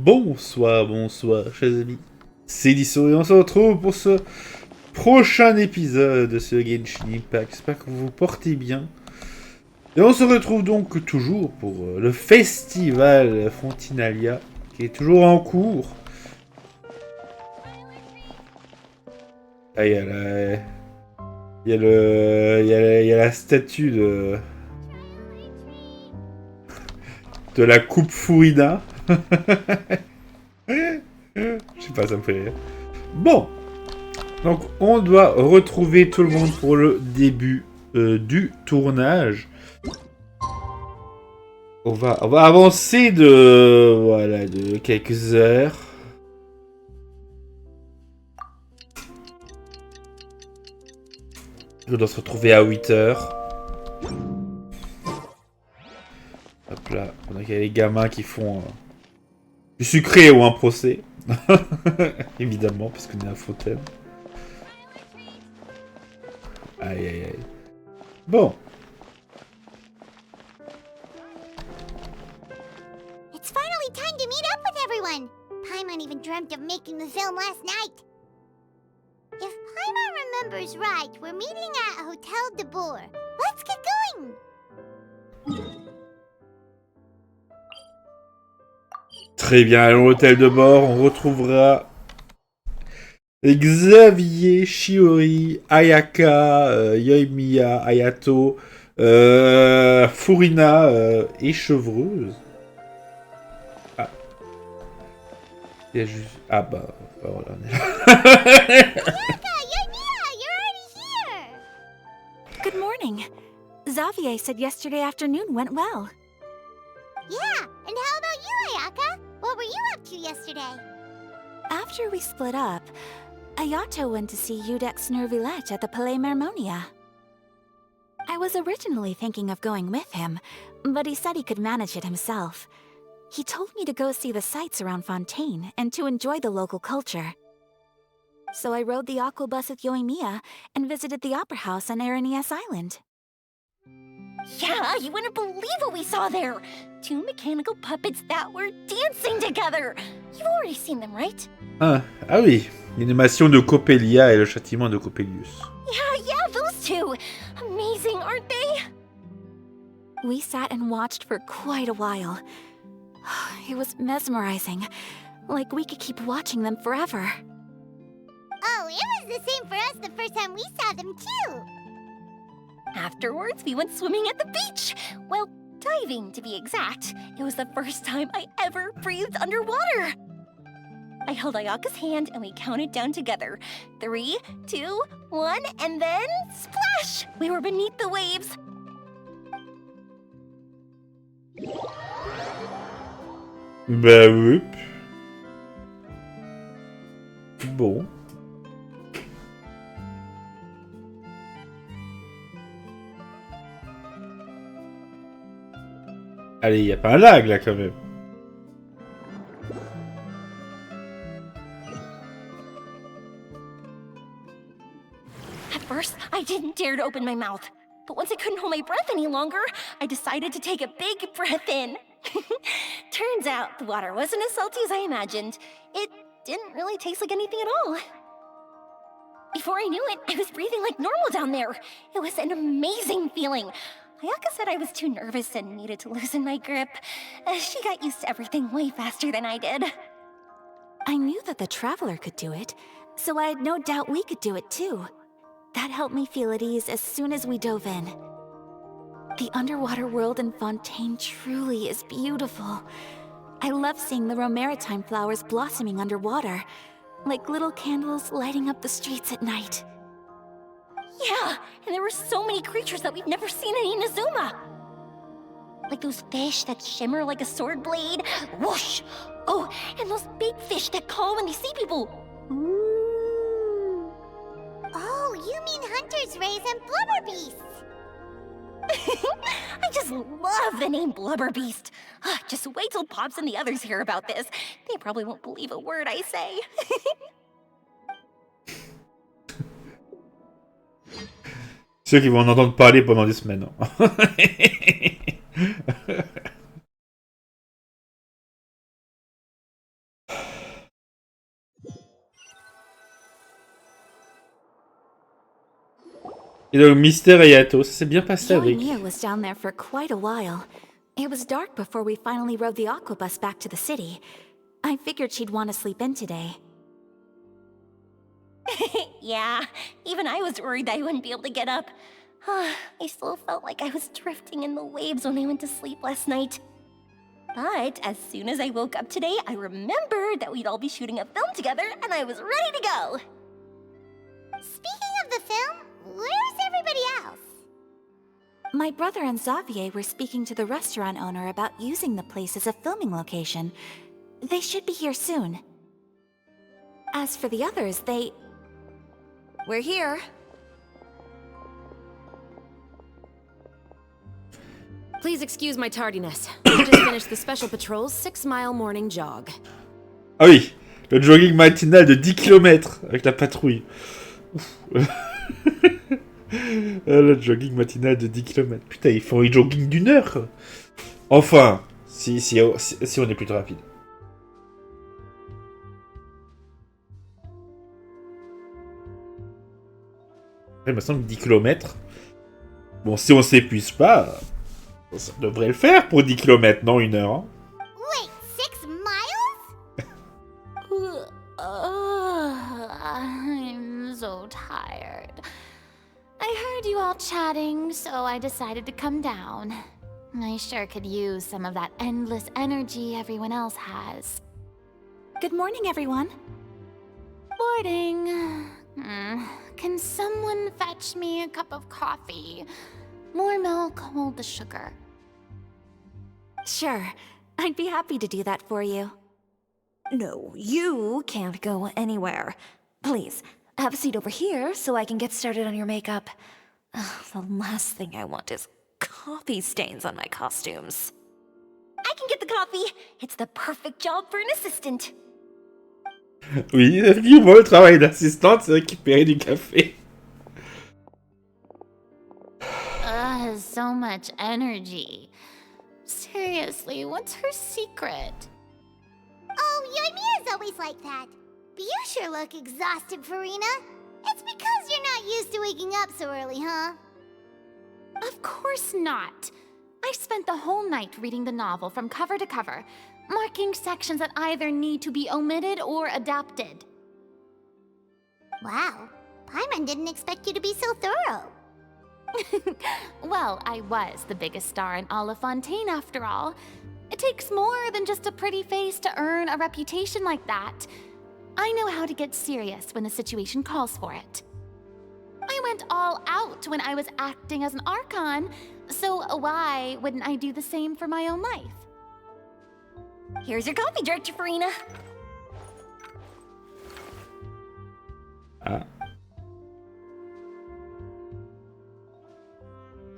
Bonsoir, chers amis. C'est Deaso et on se retrouve pour ce prochain épisode de ce Genshin Impact. J'espère que vous vous portez bien. Et on se retrouve donc toujours pour le festival Fontinalia qui est toujours en cours. Ah, il y a la statue de la coupe Fourina. Je sais pas, ça me fait rire. Bon, donc on doit retrouver tout le monde pour le début du tournage. On va avancer de quelques heures. On doit se retrouver à 8 heures. Hop là, on a les gamins qui font du sucré ou un procès. Évidemment, parce qu'on est à Fontaine. Aïe aïe aïe. Bon. It's finally time to meet up with everyone. Paimon even dreamt of making the film last night. If Paimon remembers right, we're meeting at Hotel de Boer. Let's get going. Très bien, à l'hôtel de bord, on retrouvera Xavier, Shiori, Ayaka, Yoimiya, Ayato, Furina et Chevreuse. Ah. Il y a juste... Ah bah voilà, on est là. Ayaka, Yoimiya, you're already here. Good morning. Xavier said yesterday afternoon went well. Yeah, and how about you, Ayaka? What were you up to yesterday? After we split up, Ayato went to see Udex Nervilette at the Palais Mermonia. I was originally thinking of going with him, but he said he could manage it himself. He told me to go see the sights around Fontaine and to enjoy the local culture. So I rode the aqua bus with Yoimiya and visited the opera house on Aranias Island. Yeah, you wouldn't believe what we saw there! Two mechanical puppets that were dancing together! You've already seen them, right? Ah oui, l'animation de Coppelia et le châtiment de Coppelius. Yeah, those two! Amazing, aren't they? We sat and watched for quite a while. It was mesmerizing. Like we could keep watching them forever. Oh, it was the same for us the first time we saw them too. Afterwards, we went swimming at the beach! Well, diving, to be exact. It was the first time I ever breathed underwater! I held Ayaka's hand and we counted down together. 3, 2, 1, and then splash! We were beneath the waves. Bah oui. Bon. Allez, y a pas un lag là quand même. At first, I didn't dare to open my mouth. But once I couldn't hold my breath any longer, I decided to take a big breath in. Turns out the water wasn't as salty as I imagined. It didn't really taste like anything at all. Before I knew it, I was breathing like normal down there. It was an amazing feeling. Ayaka said I was too nervous and needed to loosen my grip. She got used to everything way faster than I did. I knew that the Traveler could do it, so I had no doubt we could do it too. That helped me feel at ease as soon as we dove in. The underwater world in Fontaine truly is beautiful. I love seeing the romaritime flowers blossoming underwater, like little candles lighting up the streets at night. Yeah, and there were so many creatures that we've never seen in Inazuma. Like those fish that shimmer like a sword blade. Whoosh! Oh, and those big fish that call when they see people. Ooh. Oh, you mean Hunter's Rays and Blubber Beasts. I just love the name Blubber Beast. Just wait till Pops and the others hear about this. They probably won't believe a word I say. Ceux qui vont en entendre parler pendant des semaines. Et donc, Mister Ayato, ça s'est bien passé avec. Yoimiya was down there for quite a while. It was dark before we finally rode the aquabus back to the city. I figured she'd want to sleep in today. Yeah, even I was worried I wouldn't be able to get up. I still felt like I was drifting in the waves when I went to sleep last night. But as soon as I woke up today, I remembered that we'd all be shooting a film together, and I was ready to go. Speaking of the film, where's everybody else? My brother and Xavier were speaking to the restaurant owner about using the place as a filming location. They should be here soon. As for the others, We're here. Please excuse my tardiness. We just finished the special patrol's 6-mile morning jog. Ah oui, le jogging matinal de 10 km avec la patrouille. Le jogging matinal de 10 km. Putain, ils font un jogging d'1 heure. Enfin, si on est plutôt rapide. Il me semble que 10 km. Bon, si on s'épuise pas, ça devrait le faire pour 10 km, non 1 heure. Hein. Wait, 6 miles? I'm so tired. I heard you all chatting, so I decided to come down. I sure could use some of that endless energy everyone else has. Good morning, everyone. Morning. Can someone fetch me a cup of coffee? More milk, hold the sugar. Sure, I'd be happy to do that for you. No, you can't go anywhere. Please, have a seat over here so I can get started on your makeup. The last thing I want is coffee stains on my costumes. I can get the coffee. It's the perfect job for an assistant. Oui, effectivement, le travail d'assistante, c'est récupérer du café. So much energy. Seriously, what's her secret? Oh, Yoimiya's always like that. But you sure look exhausted, Farina. It's because you're not used to waking up so early, huh? Of course not. I spent the whole night reading the novel from cover to cover, marking sections that either need to be omitted or adapted. Wow, Paimon didn't expect you to be so thorough. Well, I was the biggest star in Olifontaine after all. It takes more than just a pretty face to earn a reputation like that. I know how to get serious when the situation calls for it. I went all out when I was acting as an Archon, so why wouldn't I do the same for my own life? Here's your coffee, Director Farina.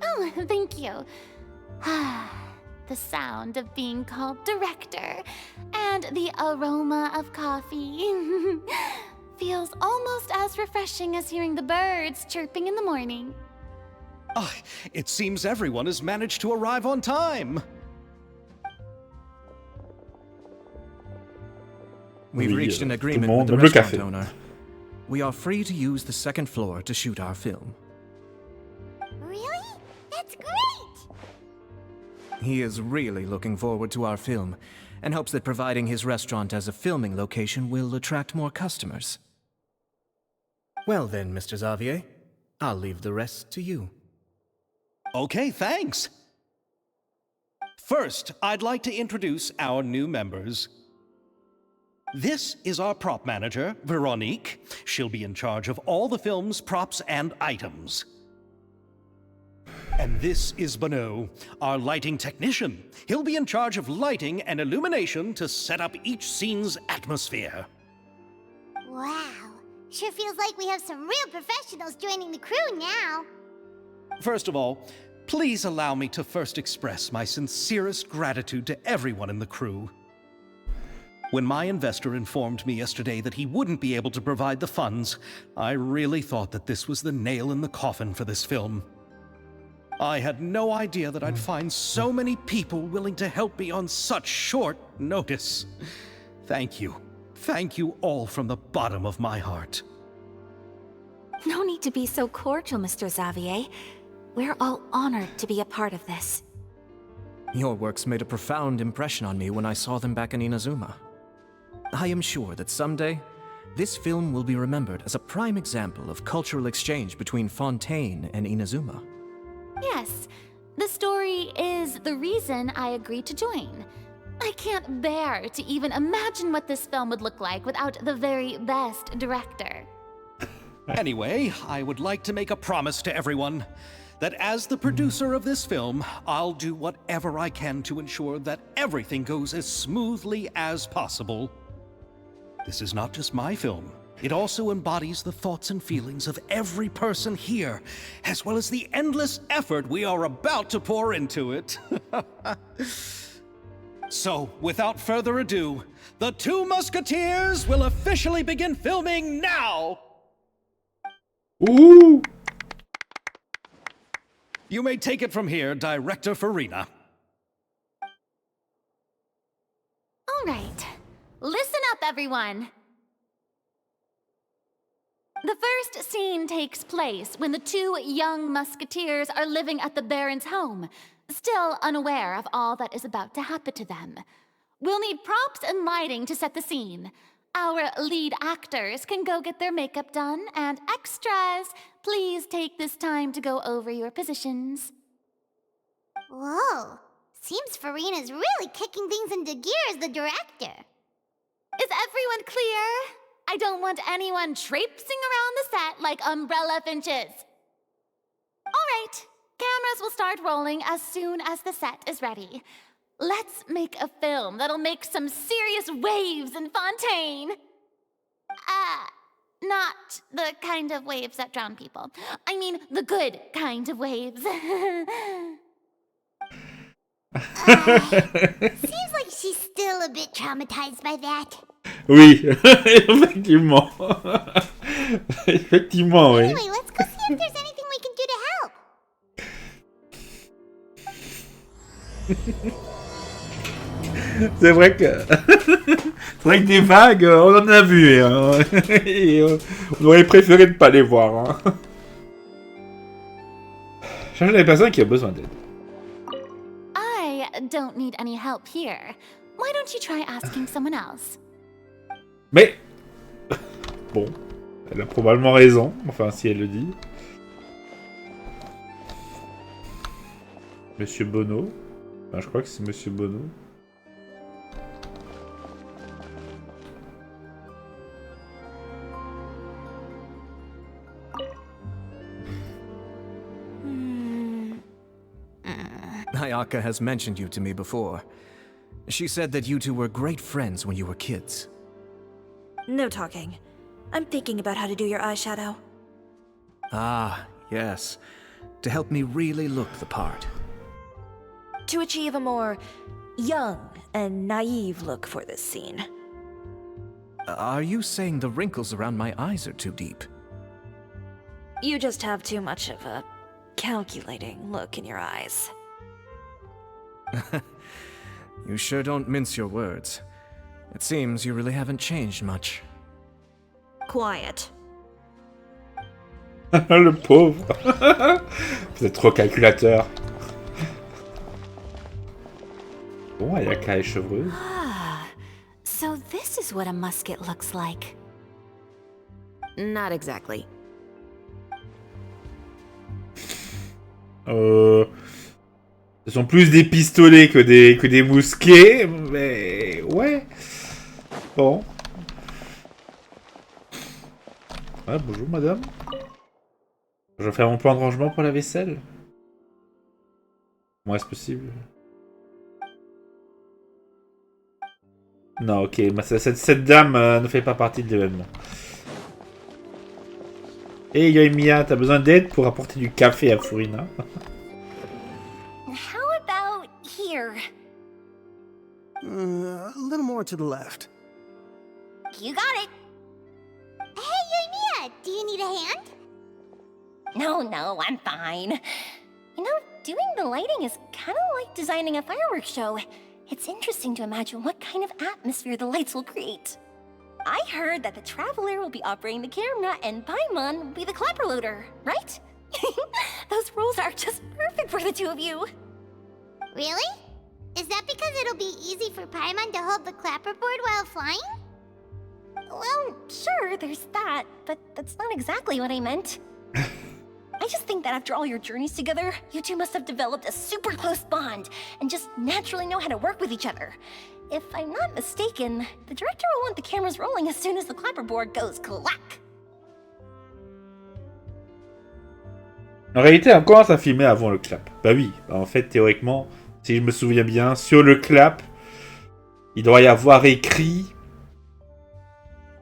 Oh, thank you. The sound of being called director and the aroma of coffee feels almost as refreshing as hearing the birds chirping in the morning. Ah, it seems everyone has managed to arrive on time. We've reached an agreement with the restaurant owner. We are free to use the second floor to shoot our film. Really? That's great! He is really looking forward to our film, and hopes that providing his restaurant as a filming location will attract more customers. Well then, Mr. Xavier, I'll leave the rest to you. Okay, thanks. First, I'd like to introduce our new members. This is our prop manager, Veronique. She'll be in charge of all the film's props and items. And this is Bonneau, our lighting technician. He'll be in charge of lighting and illumination to set up each scene's atmosphere. Wow, sure feels like we have some real professionals joining the crew now. First of all, please allow me to first express my sincerest gratitude to everyone in the crew. When my investor informed me yesterday that he wouldn't be able to provide the funds, I really thought that this was the nail in the coffin for this film. I had no idea that I'd find so many people willing to help me on such short notice. Thank you. Thank you all from the bottom of my heart. No need to be so cordial, Mr. Xavier. We're all honored to be a part of this. Your works made a profound impression on me when I saw them back in Inazuma. I am sure that someday, this film will be remembered as a prime example of cultural exchange between Fontaine and Inazuma. Yes, the story is the reason I agreed to join. I can't bear to even imagine what this film would look like without the very best director. Anyway, I would like to make a promise to everyone that as the producer of this film, I'll do whatever I can to ensure that everything goes as smoothly as possible. This is not just my film. It also embodies the thoughts and feelings of every person here, as well as the endless effort we are about to pour into it. So, without further ado, the Two Musketeers will officially begin filming now! Ooh! You may take it from here, Director Farina. All right, listen up, everyone. The first scene takes place when the two young musketeers are living at the Baron's home, still unaware of all that is about to happen to them. We'll need props and lighting to set the scene. Our lead actors can go get their makeup done, and extras, please take this time to go over your positions. Whoa. Seems Farina's really kicking things into gear as the director. Is everyone clear? I don't want anyone traipsing around the set like umbrella finches. All right, cameras will start rolling as soon as the set is ready. Let's make a film that'll make some serious waves in Fontaine. Not the kind of waves that drown people. I mean, the good kind of waves. Seems like she's still a bit traumatized by that. Oui, effectivement. Effectivement, oui. Anyway, let's go see if there's anything we can do to help. C'est vrai que... C'est vrai que des vagues, on en a vu. Hein. Et, on aurait préféré ne pas les voir. Hein. Cherche la personne qui a besoin d'aide. I don't need any help here. Why don't you try asking someone else? Mais... Bon, elle a probablement raison. Enfin, si elle le dit. Monsieur Bono. Enfin, je crois que c'est Monsieur Bono. Ayaka has mentioned you to me before. She said that you two were great friends when you were kids. No talking. I'm thinking about how to do your eyeshadow. Ah, yes. To help me really look the part. To achieve a more young and naive look for this scene. Are you saying the wrinkles around my eyes are too deep? You just have too much of a calculating look in your eyes. You sure don't mince your words. It seems you really haven't changed much. Quiet. Le pauvre. Vous êtes trop calculateur. Bon, Ayaka et Chevreuse. Ah, so this is what a musket looks like. Not exactly. Ce sont plus des pistolets que des mousquets, mais ouais. Bon. Ah, bonjour madame. Je vais faire mon plan de rangement pour la vaisselle. Comment est-ce possible? Non, ok, cette dame ne fait pas partie de l'événement. Et Yoimiya, t'as besoin d'aide pour apporter du café à Furina? How about here? A little more to the left. You got it. Hey, Yoimiya, do you need a hand? No, I'm fine. You know, doing the lighting is kind of like designing a fireworks show. It's interesting to imagine what kind of atmosphere the lights will create. I heard that the Traveler will be operating the camera and Paimon will be the clapper loader, right? Those roles are just perfect for the two of you. Really? Is that because it'll be easy for Paimon to hold the clapperboard while flying? Well, sure, there's that, but that's not exactly what I meant. I just think that after all your journeys together, you two must have developed a super close bond and just naturally know how to work with each other. If I'm not mistaken, the director will want the cameras rolling as soon as the clapperboard goes clack. En réalité, on commence à filmer avant le clap. Bah oui, en fait, théoriquement, si je me souviens bien, sur le clap, il doit y avoir écrit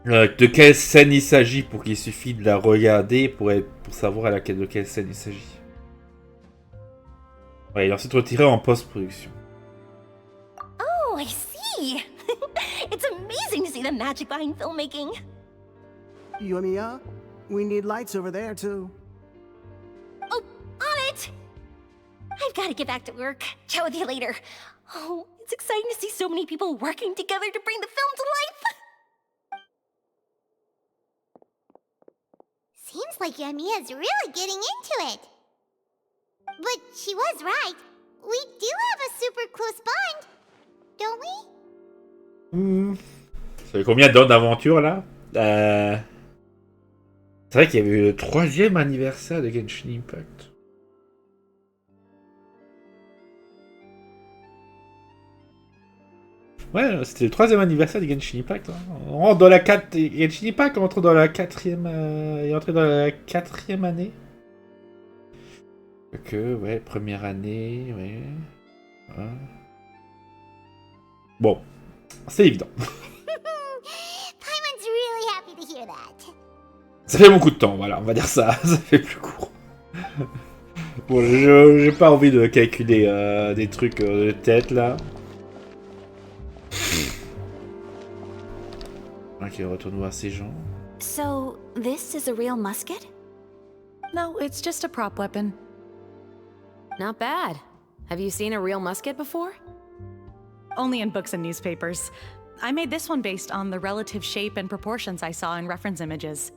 de quelle scène il s'agit pour qu'il suffit de la regarder pour savoir de quelle scène il s'agit. Ouais, il est ensuite retiré en post-production. Oh, I see! It's amazing to see the magic behind filmmaking. Yumiya, we need lights over there too. Oh, on it! I've got to get back to work. Chat with you later. Oh, it's exciting to see so many people working together to bring the film to life. Seems like Yumiya's really getting into it. But she was right. We do have a super close bond, don't we? Ça fait combien d'heures d'aventure là? C'est vrai qu'il y avait eu le 3e anniversaire de Genshin Impact. Ouais, c'était le 3e anniversaire de Genshin Impact. Hein. On rentre dans la 4... Genshin Impact entre dans la 4e... est entré dans la 4e année. Ok, ouais, première année, ouais. Ouais. Bon, c'est évident. Paimon's really happy to hear that. Ça fait beaucoup de temps, voilà, on va dire ça. Ça fait plus court. Bon, j'ai pas envie de calculer des trucs de tête, là. Ok, retourne voir ces gens. So, this is a real musket? No, it's just a prop weapon. Not bad. Have you seen a real musket before? Only in books and newspapers. I made this one based on the relative shape and proportions I saw in reference images.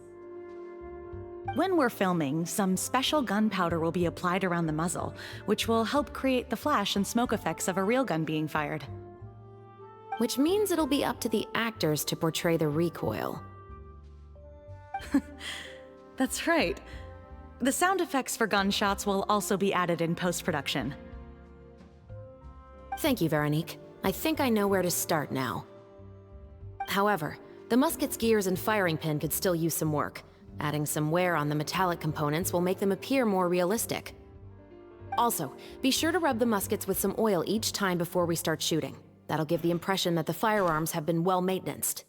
When we're filming, some special gunpowder will be applied around the muzzle, which will help create the flash and smoke effects of a real gun being fired. Which means it'll be up to the actors to portray the recoil. That's right. The sound effects for gunshots will also be added in post-production. Thank you, Veronique. I think I know where to start now. However, the musket's gears and firing pin could still use some work. Adding some wear on the metallic components will make them appear more realistic. Also, be sure to rub the muskets with some oil each time before we start shooting. That'll give the impression that the firearms have been well maintained.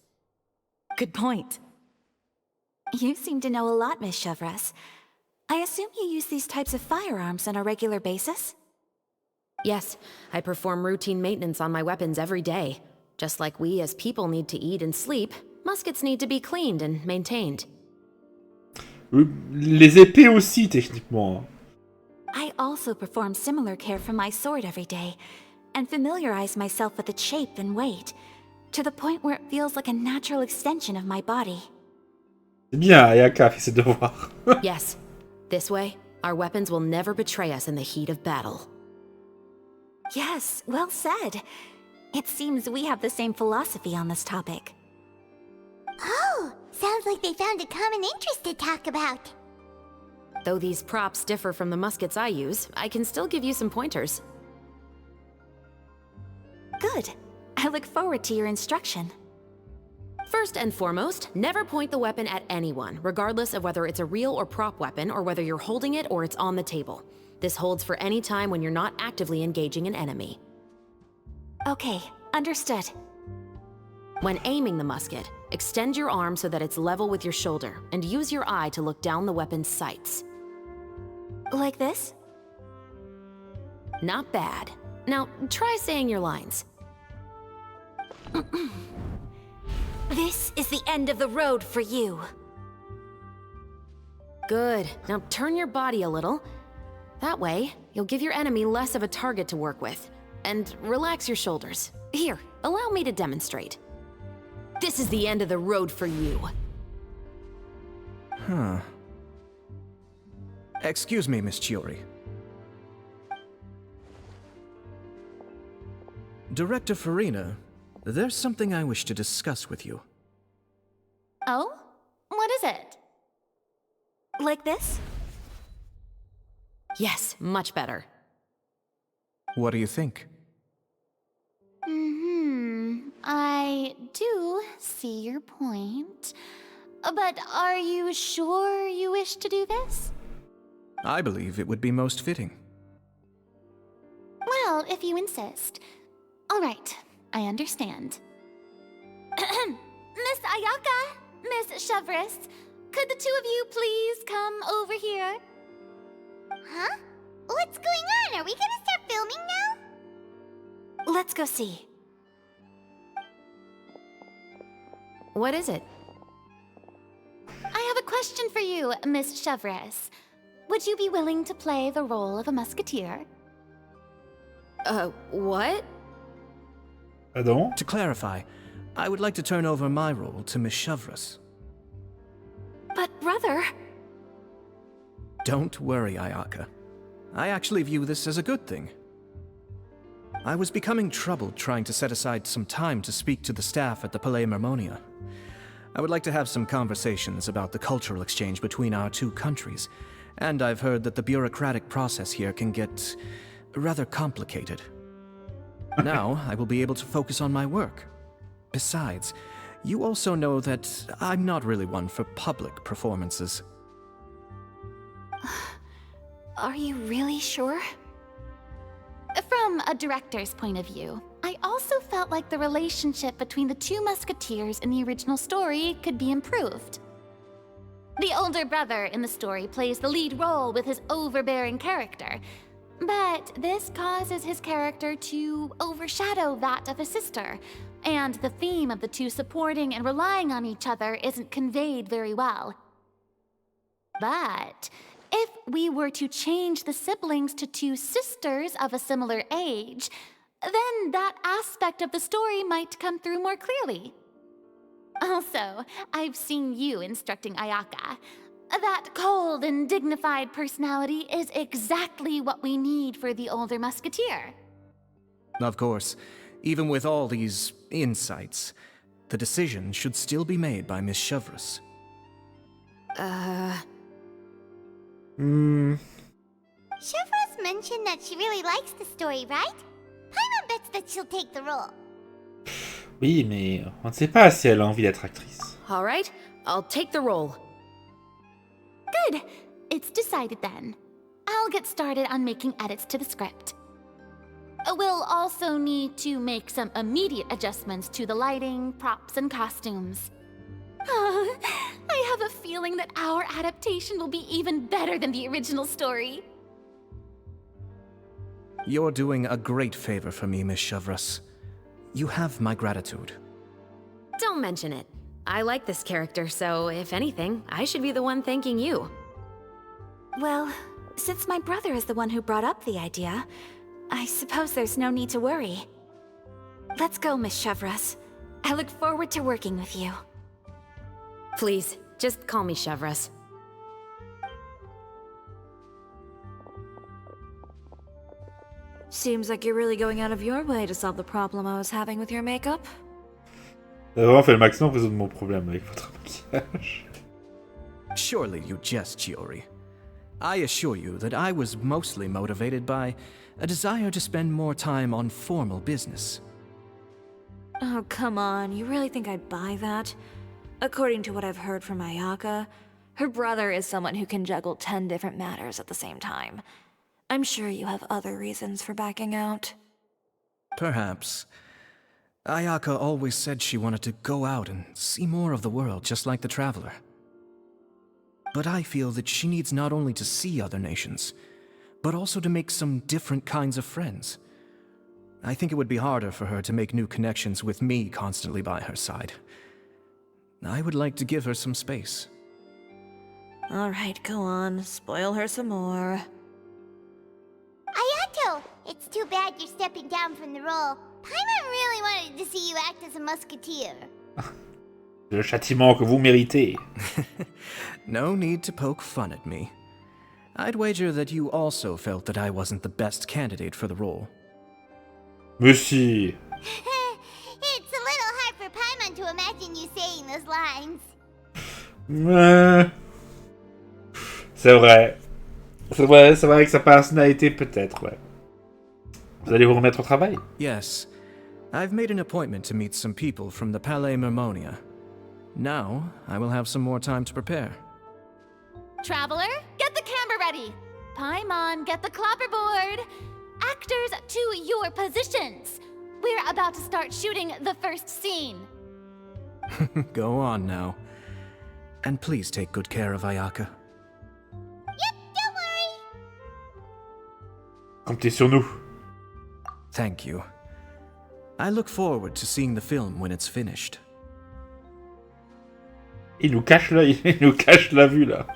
Good point. You seem to know a lot, Miss Chevreuse. I assume you use these types of firearms on a regular basis? Yes, I perform routine maintenance on my weapons every day. Just like we as people need to eat and sleep, muskets need to be cleaned and maintained. Les épées aussi, techniquement. I also perform similar care for my sword every day, and familiarize myself with its shape and weight, to the point where it feels like a natural extension of my body. C'est bien, Ayaka fait ses devoirs. Yes. This way, our weapons will never betray us in the heat of battle. Yes, well said. It seems we have the same philosophy on this topic. Oh, sounds like they found a common interest to talk about. Though these props differ from the muskets I use, I can still give you some pointers. Good. I look forward to your instruction. First and foremost, never point the weapon at anyone, regardless of whether it's a real or prop weapon, or whether you're holding it or it's on the table. This holds for any time when you're not actively engaging an enemy. Okay, understood. When aiming the musket, extend your arm so that it's level with your shoulder, and use your eye to look down the weapon's sights. Like this? Not bad. Now, try saying your lines. This is the end of the road for you. Good. Now turn your body a little. That way, you'll give your enemy less of a target to work with. And relax your shoulders. Here, allow me to demonstrate. This is the end of the road for you. Huh. Excuse me, Miss Chiori. Director Farina, there's something I wish to discuss with you. Oh? What is it? Like this? Yes, much better. What do you think? I do see your point. But are you sure you wish to do this? I believe it would be most fitting. Well, if you insist. All right, I understand. Miss Ayaka, Miss Chevreuse, could the two of you please come over here? Huh? What's going on? Are we gonna start filming now? Let's go see. What is it? I have a question for you, Miss Chevreuse. Would you be willing to play the role of a musketeer? What? Pardon? To clarify, I would like to turn over my role to Miss Chevreuse. But brother... Don't worry, Ayaka. I actually view this as a good thing. I was becoming troubled trying to set aside some time to speak to the staff at the Palais Mermonia. I would like to have some conversations about the cultural exchange between our two countries, and I've heard that the bureaucratic process here can get rather complicated. Now, I will be able to focus on my work. Besides, you also know that I'm not really one for public performances. Are you really sure? From a director's point of view, I also felt like the relationship between the two musketeers in the original story could be improved. The older brother in the story plays the lead role with his overbearing character, but this causes his character to overshadow that of his sister, and the theme of the two supporting and relying on each other isn't conveyed very well. But if we were to change the siblings to two sisters of a similar age, then that aspect of the story might come through more clearly. Also, I've seen you instructing Ayaka. That cold and dignified personality is exactly what we need for the older musketeer. Of course, even with all these insights, the decision should still be made by Miss Chevreuse. Chevreuse mentioned that she really likes the story, right? Paimon bets that she'll take the role. Oui, mais on ne sait pas si elle a envie d'être actrice. All right, I'll take the role. Good. It's decided then. I'll get started on making edits to the script. We'll also need to make some immediate adjustments to the lighting, props, and costumes. I have a feeling that our adaptation will be even better than the original story. You're doing a great favor for me, Miss Chevreuse. You have my gratitude. Don't mention it. I like this character, so if anything, I should be the one thanking you. Well, since my brother is the one who brought up the idea, I suppose there's no need to worry. Let's go, Miss Chevreuse. I look forward to working with you. Please, just call me Chevreuse. Seems like you're really going out of your way to solve the problem I was having with your makeup. T'as vraiment fait le maximum pour résoudre mon problème avec votre maquillage. Surely you jest, Chiori. I assure you that I was mostly motivated by a desire to spend more time on formal business. Oh, come on. You really think I'd buy that? According to what I've heard from Ayaka, her brother is someone who can juggle 10 different matters at the same time. I'm sure you have other reasons for backing out. Perhaps. Ayaka always said she wanted to go out and see more of the world, just like the Traveler. But I feel that she needs not only to see other nations, but also to make some different kinds of friends. I think it would be harder for her to make new connections with me constantly by her side. I would like to give her some space. Alright, go on. Spoil her some more. Ayato, it's too bad you're stepping down from the role. Paimon really wanted to see you act as a musketeer. C'est le châtiment que vous méritez. No need to poke fun at me. I'd wager that you also felt that I wasn't the best candidate for the role. Mais si. It's a little hard for Paimon to imagine you saying those lines. C'est vrai. C'est vrai que sa personnalité peut-être, ouais. Vous allez vous remettre au travail? Yes. I've made an appointment to meet some people from the Palais Mermonia. Now, I will have some more time to prepare. Traveler, get the camera ready. Paimon, get the clapperboard. Actors, to your positions. We're about to start shooting the first scene. Go on now. And please take good care of Ayaka. Yep, don't worry. Comptez sur nous. Thank you. I look forward to seeing the film when it's finished. Il nous cache l'œil, il nous cache la vue là.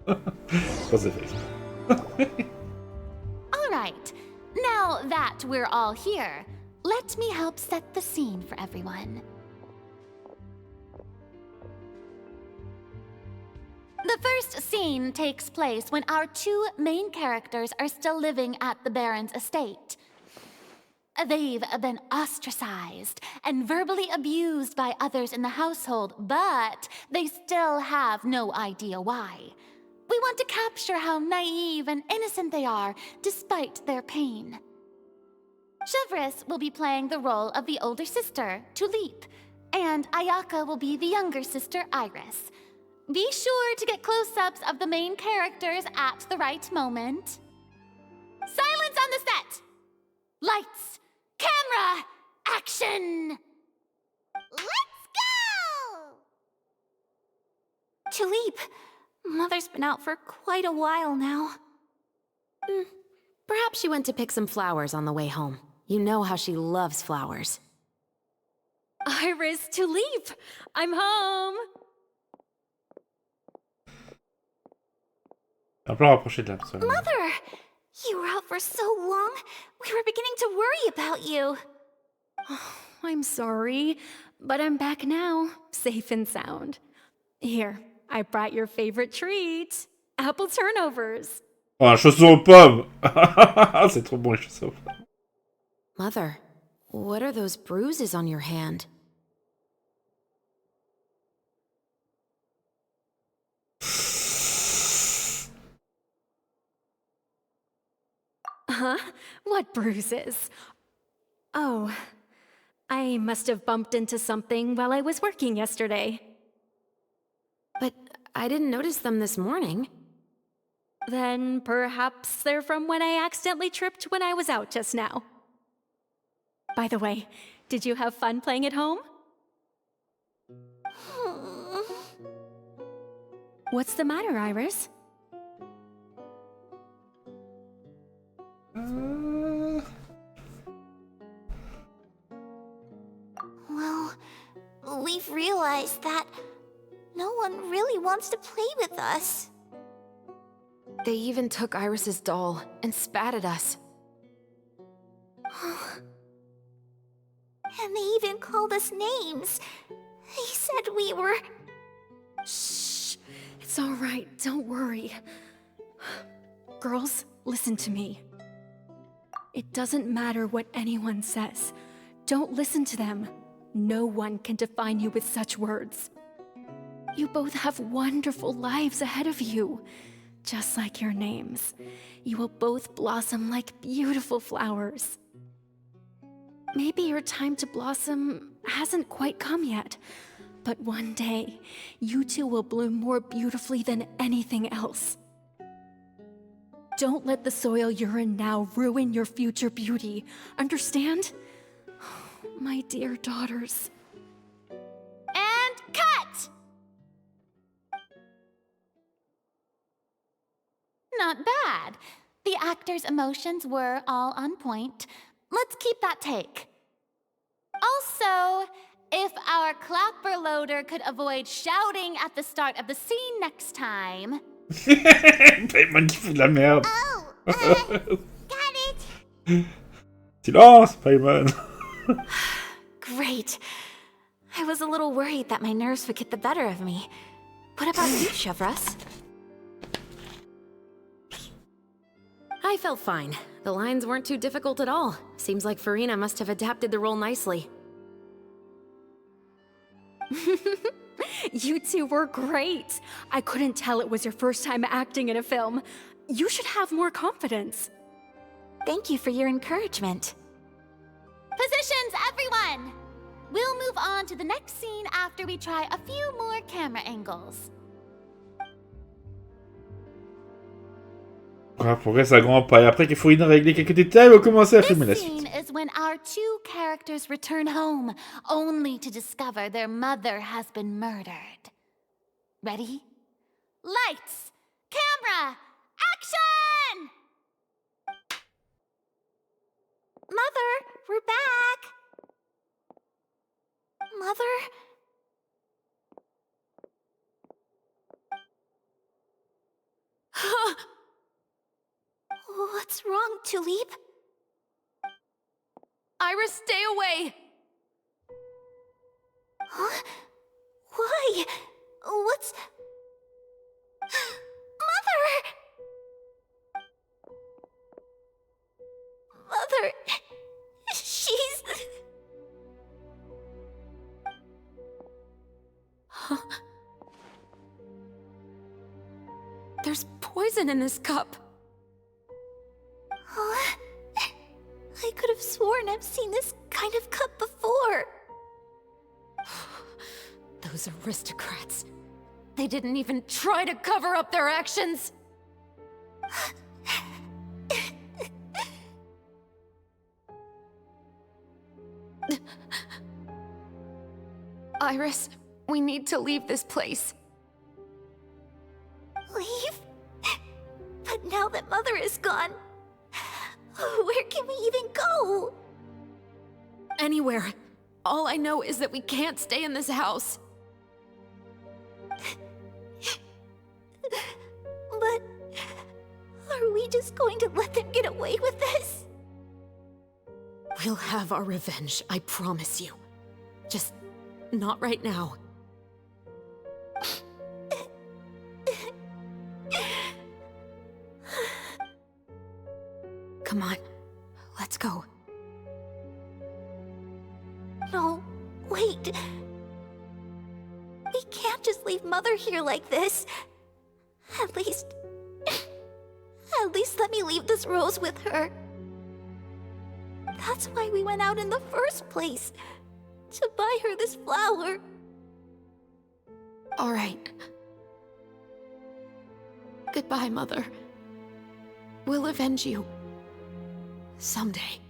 Oh, c'est fait. All right. Now that we're all here, let me help set the scene for everyone. The first scene takes place when our two main characters are still living at the Baron's estate. They've been ostracized and verbally abused by others in the household, but they still have no idea why. We want to capture how naive and innocent they are, despite their pain. Chevreuse will be playing the role of the older sister, Tulip, and Ayaka will be the younger sister, Iris. Be sure to get close-ups of the main characters at the right moment. Silence on the set! Lights! Camera! Action! Let's go! Tulip, Mother's been out for quite a while now. Perhaps she went to pick some flowers on the way home. You know how she loves flowers. Iris, Tulip, I'm home. Un peu rapproché de l'âme, Mother! You were out for so long, we were beginning to worry about you. I'm sorry, but I'm back now, safe and sound. Here, I brought your favorite treat. Apple turnovers. Oh, un chausson aux pommes. C'est trop bon les chaussons aux pommes. Mother, what are those bruises on your hand? Huh? What bruises? Oh, I must have bumped into something while I was working yesterday. But I didn't notice them this morning. Then perhaps they're from when I accidentally tripped when I was out just now. By the way, did you have fun playing at home? What's the matter, Iris? Well, we've realized that no one really wants to play with us. They even took Iris's doll and spat at us. And they even called us names. They said we were... Shh. It's all right. Don't worry. Girls, listen to me. It doesn't matter what anyone says. Don't listen to them. No one can define you with such words. You both have wonderful lives ahead of you. Just like your names. You will both blossom like beautiful flowers. Maybe your time to blossom hasn't quite come yet, but one day, you two will bloom more beautifully than anything else. Don't let the soil you're in now ruin your future beauty, understand? My dear daughters. And cut! Not bad. The actors' emotions were all on point. Let's keep that take. Also, if our clapper loader could avoid shouting at the start of the scene next time... Paimon qui fout de la merde. Oh, got it. Silence, Paimon. Great. I was a little worried that my nerves would get the better of me. What about you, Chevreuse? I felt fine. The lines weren't too difficult at all. Seems like Farina must have adapted the role nicely. You two were great. I couldn't tell it was your first time acting in a film. You should have more confidence. Thank you for your encouragement. Positions, everyone! We'll move on to the next scene after we try a few more camera angles. On progresse à grands pas. Et après qu'il faut régler quelques détails, on va commencer à filmer la This suite. scene is when our two characters return home, only to discover their mother has been murdered. Ready? Lights! Camera! Action! Mother, we're back! Mother? What's wrong, Tulip? Iris, stay away! Huh? Why? What's... Mother! Mother... She's... There's poison in this cup. Huh? I could have sworn I've seen this kind of cup before. Those aristocrats. They didn't even try to cover up their actions. Iris, we need to leave this place. Leave? But now that Mother is gone, where can we even go? Anywhere. All I know is that we can't stay in this house. But are we just going to let them get away with this? We'll have our revenge, I promise you. Just not right now. Come on, let's go. No, wait. We can't just leave Mother here like this. At least let me leave this rose with her. That's why we went out in the first place. To buy her this flower. All right. Goodbye, Mother. We'll avenge you. Someday.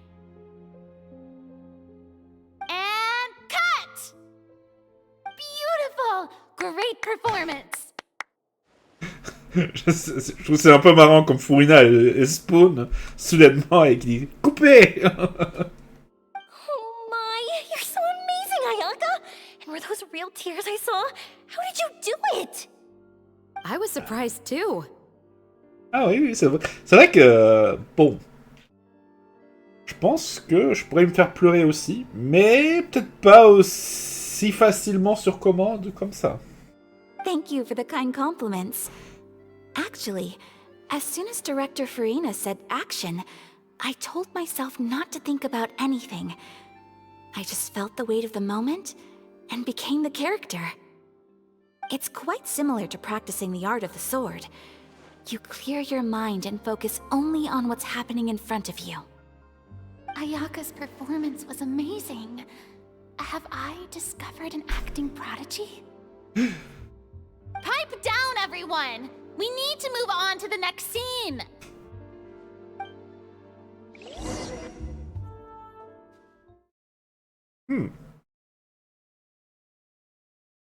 And cut! Beautiful! Great performance! Je trouve que c'est un peu marrant comme Furina elle spawn soudainement et qui dit coupé. Oh my, you're so amazing, Ayaka! And were those real tears I saw? How did you do it? I was surprised too. Ah oui, c'est vrai que bon, je pense que je pourrais me faire pleurer aussi, mais peut-être pas aussi facilement sur commande comme ça. Thank you for the kind compliments. Actually, as soon as Director Farina said action, I told myself not to think about anything. I just felt the weight of the moment and became the character. It's quite similar to practicing the art of the sword. You clear your mind and focus only on what's happening in front of you. Ayaka's performance was amazing. Have I discovered an acting prodigy? Pipe down, everyone! We need to move on to the next scene!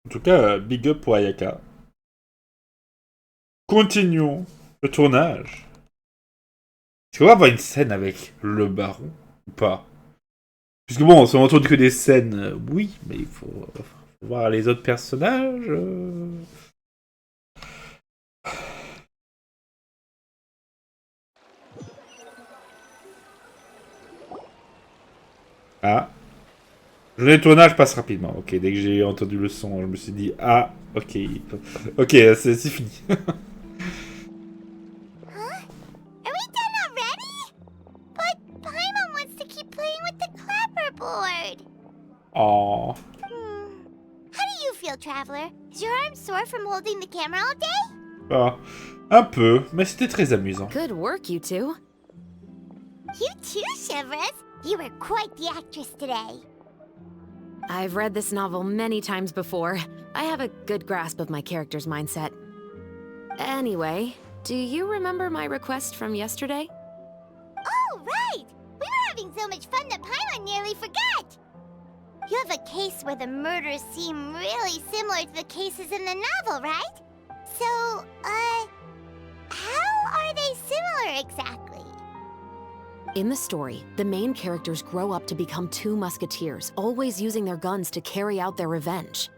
En tout cas, big up pour Ayaka. Continuons le tournage. Est-ce qu'on va avoir une scène avec le baron ou pas? Puisque bon, on se retrouve que des scènes, oui, mais il faut voir les autres personnages. Ah. Le tournage passe rapidement. Ok, dès que j'ai entendu le son, je me suis dit ah, ok, ok, c'est fini. Huh? Are we done already? But Paimon wants to keep playing with the clapperboard. Oh. How do you feel, Traveler? Is your arm sore from holding the camera all day? Ah, un peu, mais c'était très amusant. Good work, you two. You too, Chevreuse. You were quite the actress today. I've read this novel many times before. I have a good grasp of my character's mindset. Anyway, do you remember my request from yesterday? Oh, right! We were having so much fun that Paimon nearly forgot! You have a case where the murders seem really similar to the cases in the novel, right? So, how are they similar exactly? In the story, the main characters grow up to become two musketeers, always using their guns to carry out their revenge.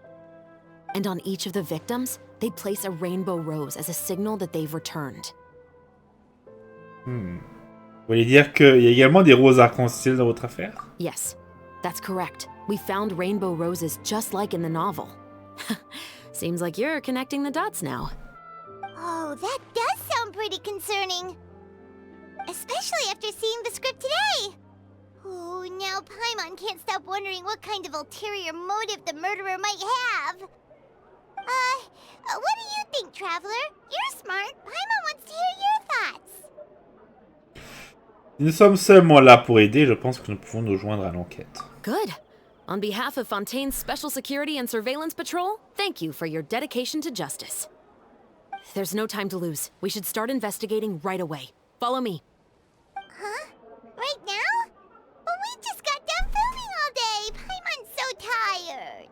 And on each of the victims, they place a rainbow rose as a signal that they've returned. Vous voulez dire qu'il y a également des roses arc-en-ciel dans votre affaire? Yes, that's correct. We found rainbow roses just like in the novel. Seems like you're connecting the dots now. Oh, that does sound pretty concerning. Especially after seeing the script today. Oh, now Paimon can't stop wondering what kind of ulterior motive the murderer might have. What do you think, Traveler? You're smart. Paimon wants to hear your thoughts. Nous sommes seulement là pour aider, je pense que nous pouvons nous joindre à l'enquête. Good. On behalf of Fontaine's Special Security and Surveillance Patrol, thank you for your dedication to justice. There's no time to lose. We should start investigating right away. Follow me. Huh? Right now? But we just got done filming all day. Paimon's so tired.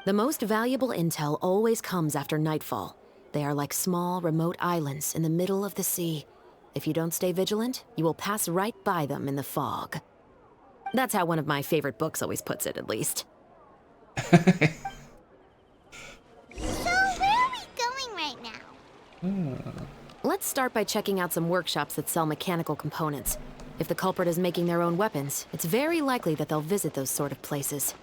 The most valuable intel always comes after nightfall. They are like small, remote islands in the middle of the sea. If you don't stay vigilant, you will pass right by them in the fog. That's how one of my favorite books always puts it, at least. So, where are we going right now? Let's start by checking out some workshops that sell mechanical components. If the culprit is making their own weapons, it's very likely that they'll visit those sort of places.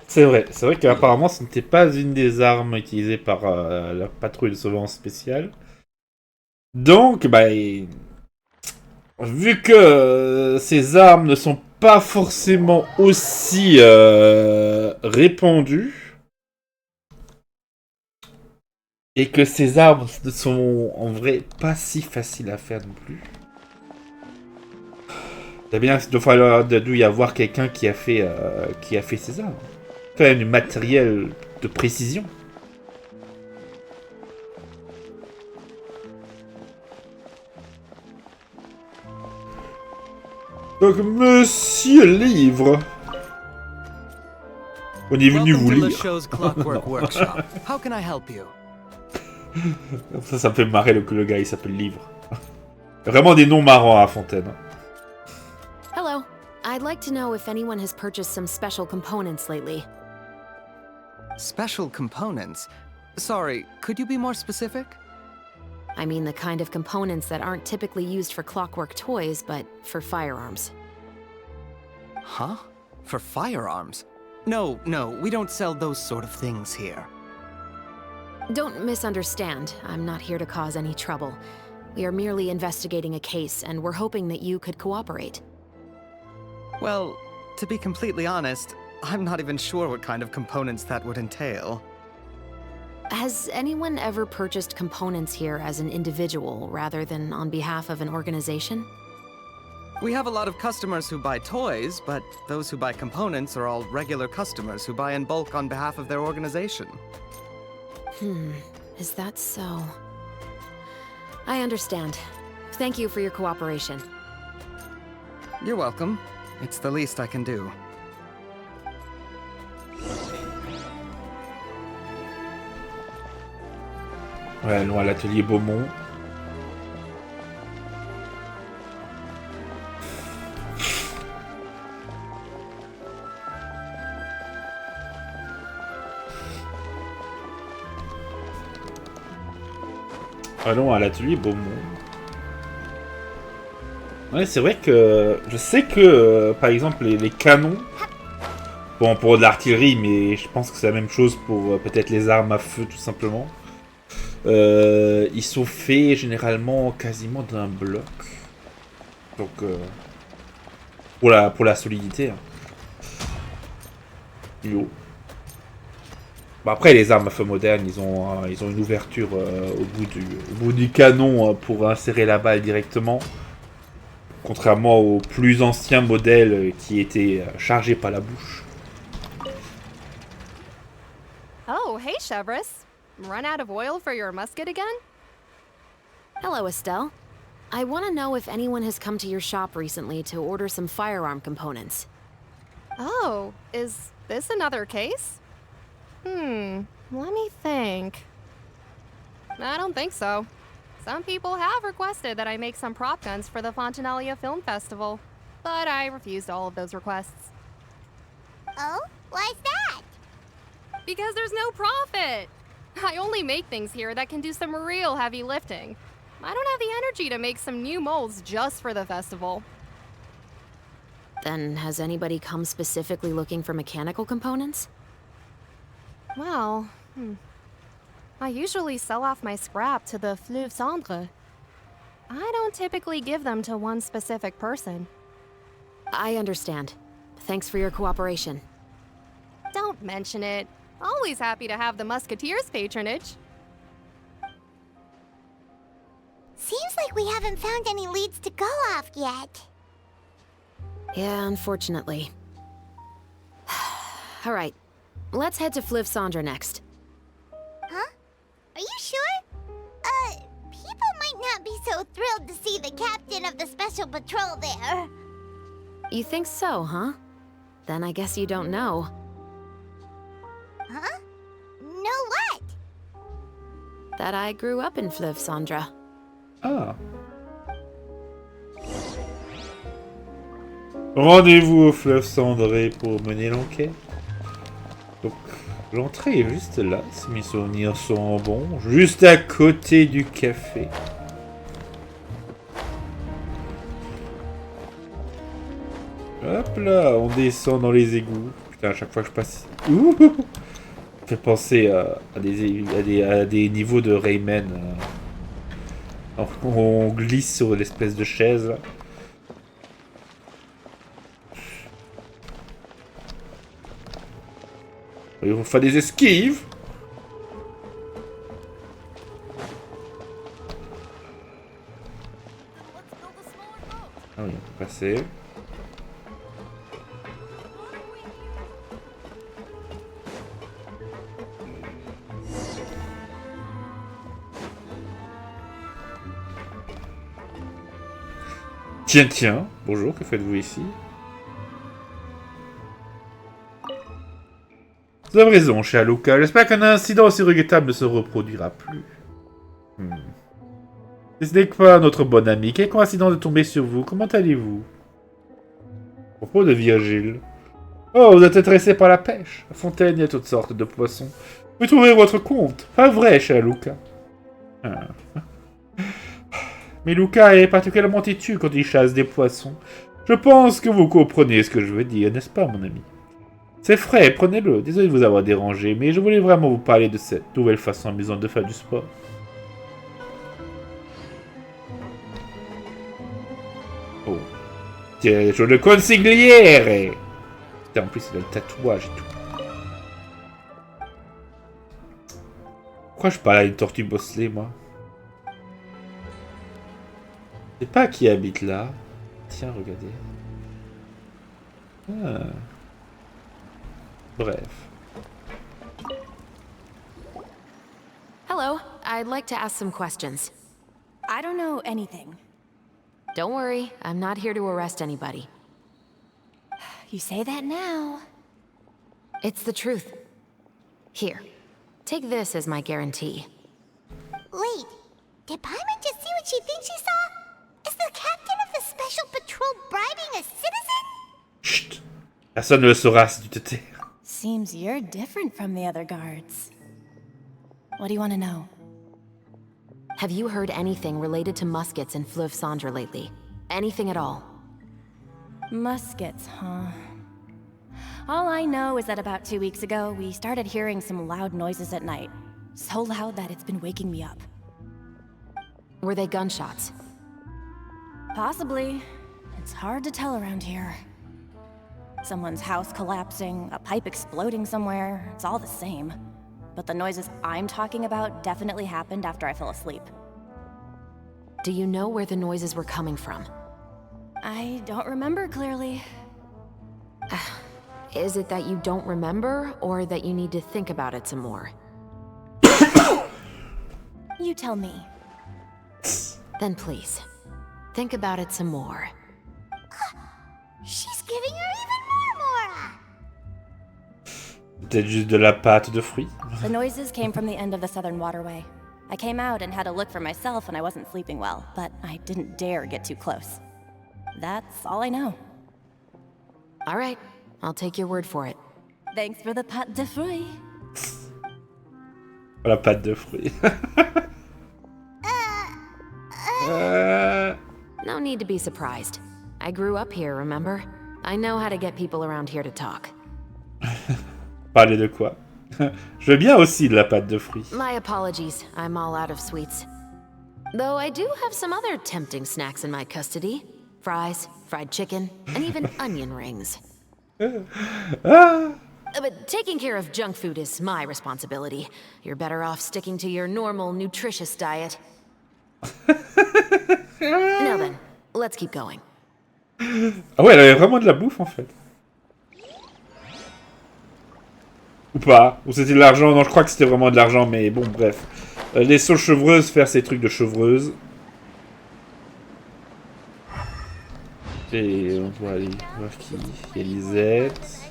C'est vrai qu'apparemment ce n'était pas une des armes utilisées par la patrouille de surveillance spéciale. Donc, bah, vu que ces armes ne sont pas forcément aussi répandues, et que ces armes ne sont en vrai pas si faciles à faire non plus. Il doit falloir d'où y avoir quelqu'un qui a fait ces armes. Quand même du matériel de précision. Donc, monsieur Livre. On est venu vous lire. How can I help you? Ça me fait marrer le gars, il s'appelle Livre. Vraiment des noms marrants à Fontaine. Hello. I'd like to know if anyone has purchased some special components lately. Special components? Sorry, could you be more specific? I mean the kind of components that aren't typically used for clockwork toys, but for firearms. Huh? For firearms? No, we don't sell those sort of things here. Don't misunderstand. I'm not here to cause any trouble. We are merely investigating a case, and we're hoping that you could cooperate. Well, to be completely honest, I'm not even sure what kind of components that would entail. Has anyone ever purchased components here as an individual rather than on behalf of an organization? We have a lot of customers who buy toys, but those who buy components are all regular customers who buy in bulk on behalf of their organization. Is that so? I understand. Thank you for your cooperation. You're welcome. It's the least I can do. Ouais, allons à l'atelier Beaumont. Allons à l'atelier Beaumont. Ouais, c'est vrai que je sais que, par exemple, les canons, bon, pour de l'artillerie, mais je pense que c'est la même chose pour peut-être les armes à feu, tout simplement. Ils sont faits généralement quasiment d'un bloc. Donc, pour la solidité. Hein. Yo. Bon, après, les armes à feu modernes, ils ont une ouverture au bout du canon pour insérer la balle directement. Contrairement aux plus anciens modèles qui étaient chargés par la bouche. Oh, hey, Chevreuse. Run out of oil for your musket again? Hello, Estelle. I want to know if anyone has come to your shop recently to order some firearm components. Oh, is this another case? Let me think. I don't think so. Some people have requested that I make some prop guns for the Fontanalia Film Festival, but I refused all of those requests. Oh? Why's that? Because there's no profit! I only make things here that can do some real heavy lifting. I don't have the energy to make some new molds just for the festival. Then has anybody come specifically looking for mechanical components? Well, I usually sell off my scrap to the Fleuve Cendre. I don't typically give them to one specific person. I understand. Thanks for your cooperation. Don't mention it. Always happy to have the Musketeers' patronage. Seems like we haven't found any leads to go off yet. Yeah, unfortunately. All right, let's head to Fleuve Cendre next. Huh? Are you sure? People might not be so thrilled to see the captain of the special patrol there. You think so, huh? Then I guess you don't know. Huh? Know what? That I grew up in Fleuve Cendre. Ah. Rendez-vous au fleuve cendré pour mener l'enquête. Donc, l'entrée est juste là, si mes souvenirs sont bons. Juste à côté du café. Hop là, on descend dans les égouts. Putain, à chaque fois que je passe... Ouh, ça fait penser à des niveaux de Rayman. On glisse sur l'espèce de chaise là. Il faut faire des esquives. Ah oui, on peut passer. Tiens, tiens. Bonjour, que faites-vous ici? Vous avez raison, cher Luca. J'espère qu'un incident aussi regrettable ne se reproduira plus. Ce n'est pas notre bon ami. Quelle coïncidence de tomber sur vous. Comment allez-vous? À propos de Virgile. Oh, vous êtes intéressé par la pêche. À Fontaine, il y a toutes sortes de poissons. Vous trouvez votre compte. Pas vrai, cher Luca. Mais Luca est particulièrement têtu quand il chasse des poissons. Je pense que vous comprenez ce que je veux dire, n'est-ce pas, mon ami? C'est frais, prenez-le. Désolé de vous avoir dérangé, mais je voulais vraiment vous parler de cette nouvelle façon amusante de faire du sport. Oh. Tiens, je le consigliere. Putain, en plus, il a le tatouage et tout. Pourquoi je parle à une tortue bosselée, moi? Je sais pas qui habite là. Tiens, regardez. Ah. Bref. Hello, I'd like to ask some questions. I don't know anything. Don't worry, I'm not here to arrest anybody. You say that now. It's the truth. Here, take this as my guarantee. Wait, did Paimon just see what she thinks she saw? Is the captain of the special patrol bribing a citizen? Chut. Personne ne le saura si tu te tais. Seems you're different from the other guards. What do you want to know? Have you heard anything related to muskets in Fleuve Cendre lately? Anything at all. Muskets, huh? All I know is that about 2 weeks ago, we started hearing some loud noises at night. So loud that it's been waking me up. Were they gunshots? Possibly. It's hard to tell around here. Someone's house collapsing, a pipe exploding somewhere, it's all the same. But the noises I'm talking about definitely happened after I fell asleep. Do you know where the noises were coming from? I don't remember clearly. Is it that you don't remember, or that you need to think about it some more? You tell me. Then please, think about it some more. She's giving her even more Mora. Peut-être juste de la pâte de fruits. The noises came from the end of the Southern Waterway. I came out and had a look for myself when I wasn't sleeping well, but I didn't dare get too close. That's all I know. All right, I'll take your word for it. Thanks for the pâte de fruits. La pâte de fruits. No need to be surprised. I grew up here, remember? I know how to get people around here to talk. Parler de quoi? Je veux bien aussi de la pâte de fruits. My apologies, I'm all out of sweets. Though I do have some other tempting snacks in my custody. Fries, fried chicken, and even onion rings. But taking care of junk food is my responsibility. You're better off sticking to your normal, nutritious diet. Now then, let's keep going. Ah ouais, elle avait vraiment de la bouffe en fait. Ou pas. Ou c'était de l'argent. Non, je crois que c'était vraiment de l'argent, mais bon, bref. Laissons Chevreuse faire ses trucs de Chevreuse. Et on va aller voir qui. Il y a Lisette.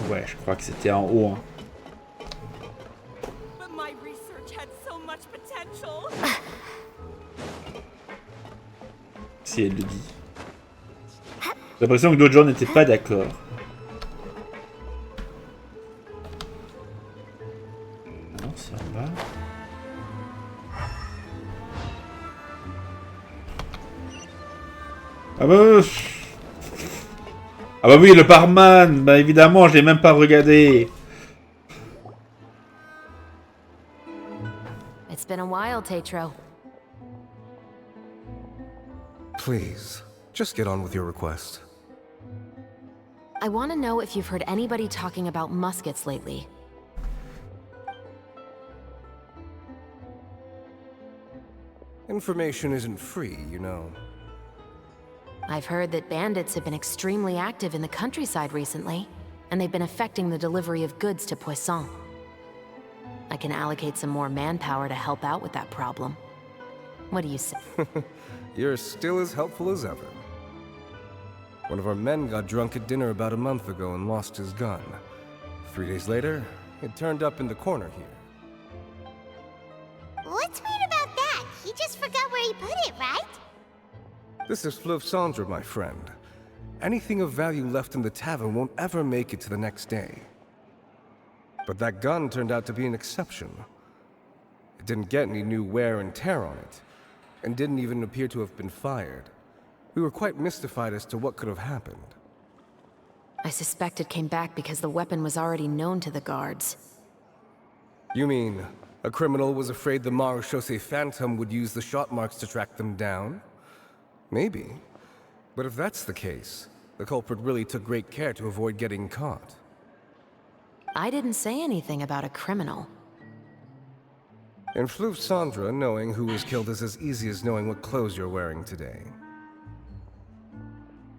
Ouais, je crois que c'était en haut. Hein. Si elle le dit. J'ai l'impression que d'autres gens n'étaient pas d'accord. Non, c'est en bas. Ah bah oui, le barman. Bah évidemment, je l'ai même pas regardé. It's been a while, Tetro. Please, just get on with your request. I want to know if you've heard anybody talking about muskets lately. Information isn't free, you know. I've heard that bandits have been extremely active in the countryside recently, and they've been affecting the delivery of goods to Poisson. I can allocate some more manpower to help out with that problem. What do you say? You're still as helpful as ever. One of our men got drunk at dinner about a month ago and lost his gun. 3 days later, it turned up in the corner here. What's weird about that? He just forgot where he put it, right? This is Fleuve Cendre, my friend. Anything of value left in the tavern won't ever make it to the next day. But that gun turned out to be an exception. It didn't get any new wear and tear on it, and didn't even appear to have been fired. We were quite mystified as to what could have happened. I suspect it came back because the weapon was already known to the guards. You mean, a criminal was afraid the Marechaussee Phantom would use the shot marks to track them down? Maybe. But if that's the case, the culprit really took great care to avoid getting caught. I didn't say anything about a criminal. In Fleuve Cendre, knowing who was killed is as easy as knowing what clothes you're wearing today.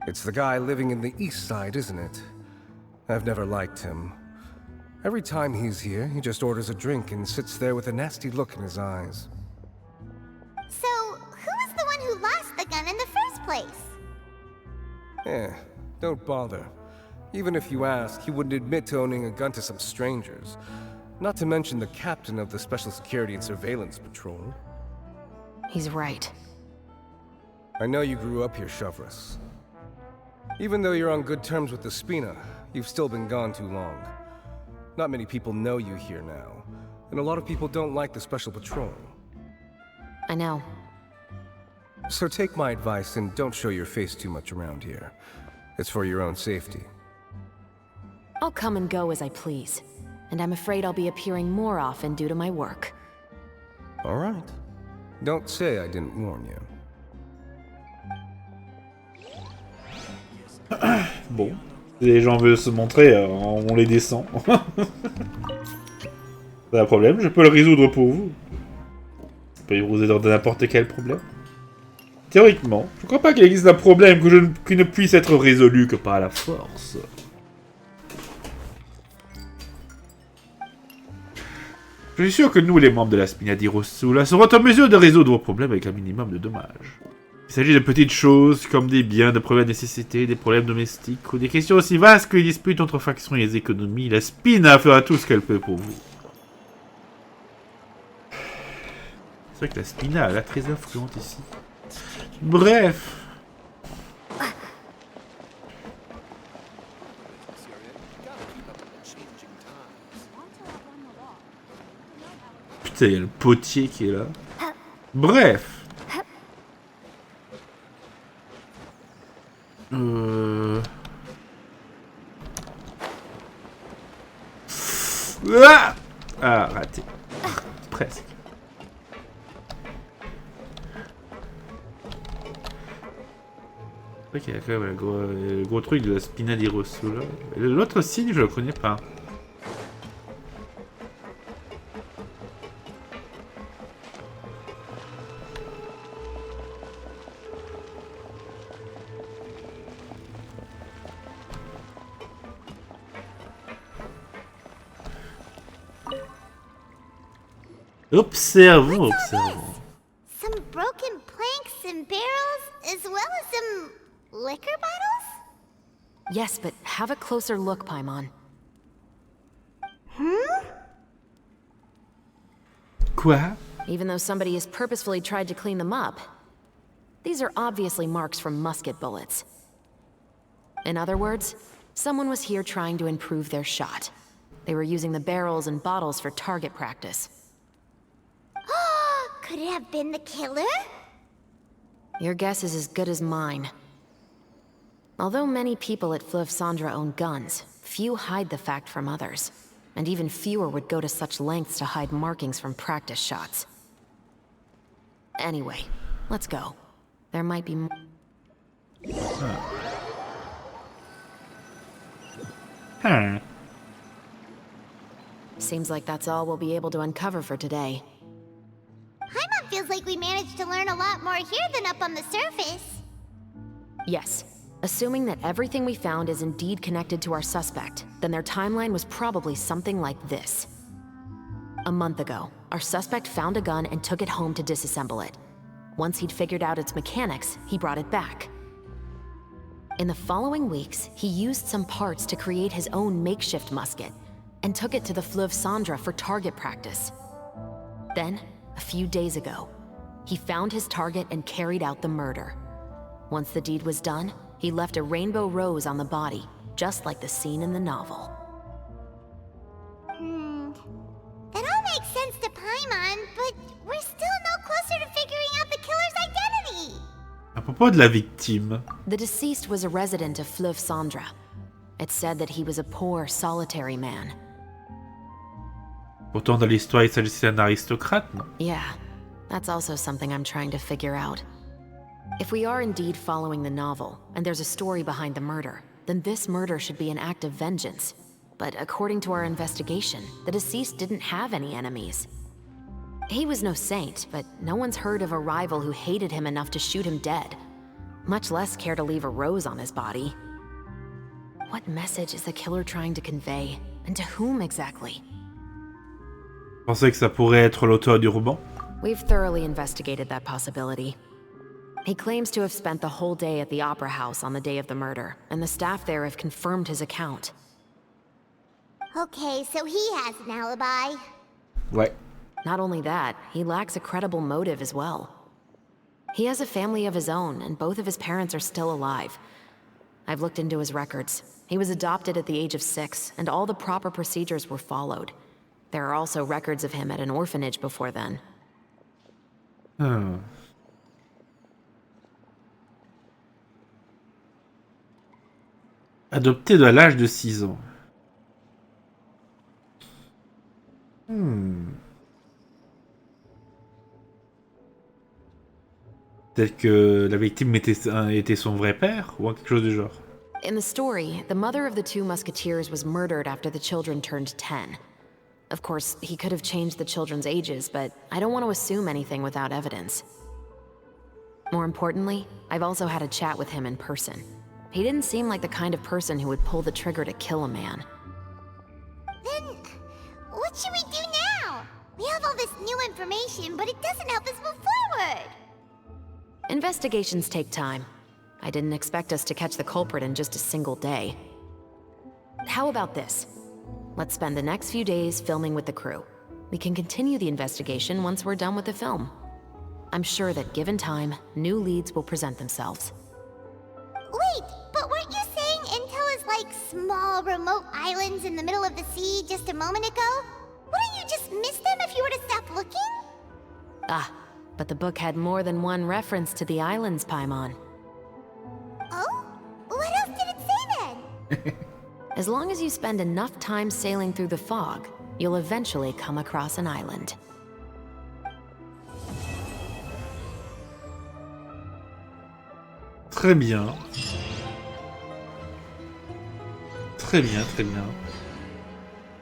It's the guy living in the east side, isn't it? I've never liked him. Every time he's here, he just orders a drink and sits there with a nasty look in his eyes. So, who was the one who lost the gun in the first place? Don't bother. Even if you ask, he wouldn't admit to owning a gun to some strangers. Not to mention the captain of the Special Security and Surveillance Patrol. He's right. I know you grew up here, Chevreuse. Even though you're on good terms with the Spina, you've still been gone too long. Not many people know you here now, and a lot of people don't like the special patrol. I know. So take my advice and don't show your face too much around here. It's for your own safety. I'll come and go as I please, and I'm afraid I'll be appearing more often due to my work. All right. Don't say I didn't warn you. Bon. Si les gens veulent se montrer, on les descend. Pas de problème, je peux le résoudre pour vous. Je peux y résoudre de n'importe quel problème. Théoriquement, je ne crois pas qu'il existe un problème qui ne puisse être résolu que par la force. Je suis sûr que nous, les membres de la Spina di Rossula, serons en mesure de résoudre vos problèmes avec un minimum de dommages. Il s'agit de petites choses comme des biens de première nécessité, des problèmes domestiques ou des questions aussi vastes que les disputes entre factions et les économies. La Spina fera tout ce qu'elle peut pour vous. C'est vrai que la Spina, elle est très influente ici. Bref. Putain, il y a le potier qui est là. Bref. Ah, raté. Presque. Ok, il y a quand même le gros truc de la Spina di Rossula. L'autre signe, je le connais pas. Observons, observons. Some broken planks and barrels, as well as some liquor bottles? Yes, but have a closer look, Paimon. Quoi? Even though somebody has purposefully tried to clean them up, these are obviously marks from musket bullets. In other words, someone was here trying to improve their shot. They were using the barrels and bottles for target practice. Could it have been the killer? Your guess is as good as mine. Although many people at Fleuve Cendres own guns, few hide the fact from others. And even fewer would go to such lengths to hide markings from practice shots. Anyway, let's go. There might be more. Seems like that's all we'll be able to uncover for today. Paimon feels like we managed to learn a lot more here than up on the surface. Yes. Assuming that everything we found is indeed connected to our suspect, then their timeline was probably something like this. A month ago, our suspect found a gun and took it home to disassemble it. Once he'd figured out its mechanics, he brought it back. In the following weeks, he used some parts to create his own makeshift musket, and took it to the Fleuve Cendres for target practice. Then, a few days ago, he found his target and carried out the murder. Once the deed was done, he left a rainbow rose on the body, just like the scene in the novel. That all makes sense to Paimon, but we're still no closer to figuring out the killer's identity. À propos de la victime. The deceased was a resident of Fleuve Cendres. It's said that he was a poor, solitary man. Pourtant, dans l'histoire, il s'agissait d'un aristocrate, non? Yeah, that's also something I'm trying to figure out. If we are indeed following the novel, and there's a story behind the murder, then this murder should be an act of vengeance. But according to our investigation, the deceased didn't have any enemies. He was no saint, but no one's heard of a rival who hated him enough to shoot him dead, much less care to leave a rose on his body. What message is the killer trying to convey, and to whom exactly? Pensez que ça pourrait être l'auteur du roman? We've thoroughly investigated that possibility. He claims to have spent the whole day at the Opera House on the day of the murder, and the staff there have confirmed his account. Okay, so he has an alibi. Ouais. Not only that, he lacks a credible motive as well. He has a family of his own, and both of his parents are still alive. I've looked into his records. He was adopted at the age of 6, and all the proper procedures were followed. There are also records of him at an orphanage before then. Hmm. Adopté à l'âge de 6 ans. Peut-être que la victime était son vrai père ou quelque chose du genre. In the story, the mother of the 2 musketeers was murdered after the children turned 10. Of course, he could have changed the children's ages, but I don't want to assume anything without evidence. More importantly, I've also had a chat with him in person. He didn't seem like the kind of person who would pull the trigger to kill a man. Then, what should we do now? We have all this new information, but it doesn't help us move forward. Investigations take time. I didn't expect us to catch the culprit in just a single day. How about this? Let's spend the next few days filming with the crew. We can continue the investigation once we're done with the film. I'm sure that given time, new leads will present themselves. Wait, but weren't you saying Intel is like small, remote islands in the middle of the sea just a moment ago? Wouldn't you just miss them if you were to stop looking? Ah, but the book had more than one reference to the islands, Paimon. Oh? What else did it say then? As long as you spend enough time sailing through the fog, you'll eventually come across an island. Très bien. Très bien, très bien.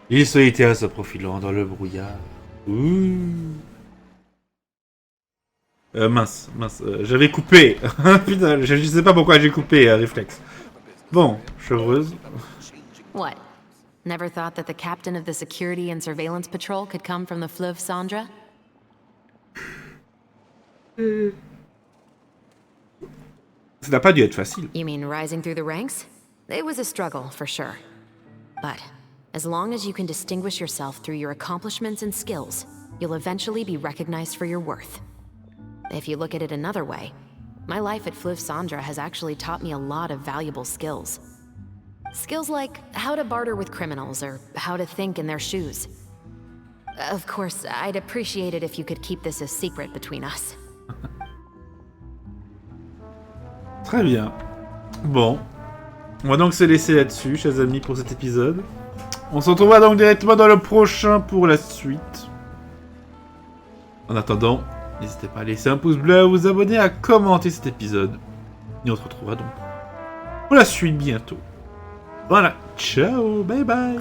L'île solitaire se profilant dans le brouillard. Ouh. Mince, j'avais coupé. Putain, je sais pas pourquoi j'ai coupé, réflexe. Bon, Chevreuse. What? Never thought that the captain of the security and surveillance patrol could come from the Fleuve Cendra? Ça n'a pas dû être facile. You mean rising through the ranks? It was a struggle, for sure. But as long as you can distinguish yourself through your accomplishments and skills, you'll eventually be recognized for your worth. If you look at it another way, my life at Fleuve Cendra has actually taught me a lot of valuable skills. Skills like how to barter with criminals or how to think in their shoes. Of course, I'd appreciate it if you could keep this a secret between us. Très bien. Bon. On va donc se laisser là-dessus, chers amis, pour cet épisode. On se retrouvera donc directement dans le prochain pour la suite. En attendant, n'hésitez pas à laisser un pouce bleu, à vous abonner, à commenter cet épisode. Et on se retrouvera donc pour la suite bientôt. Voilà, ciao, bye bye.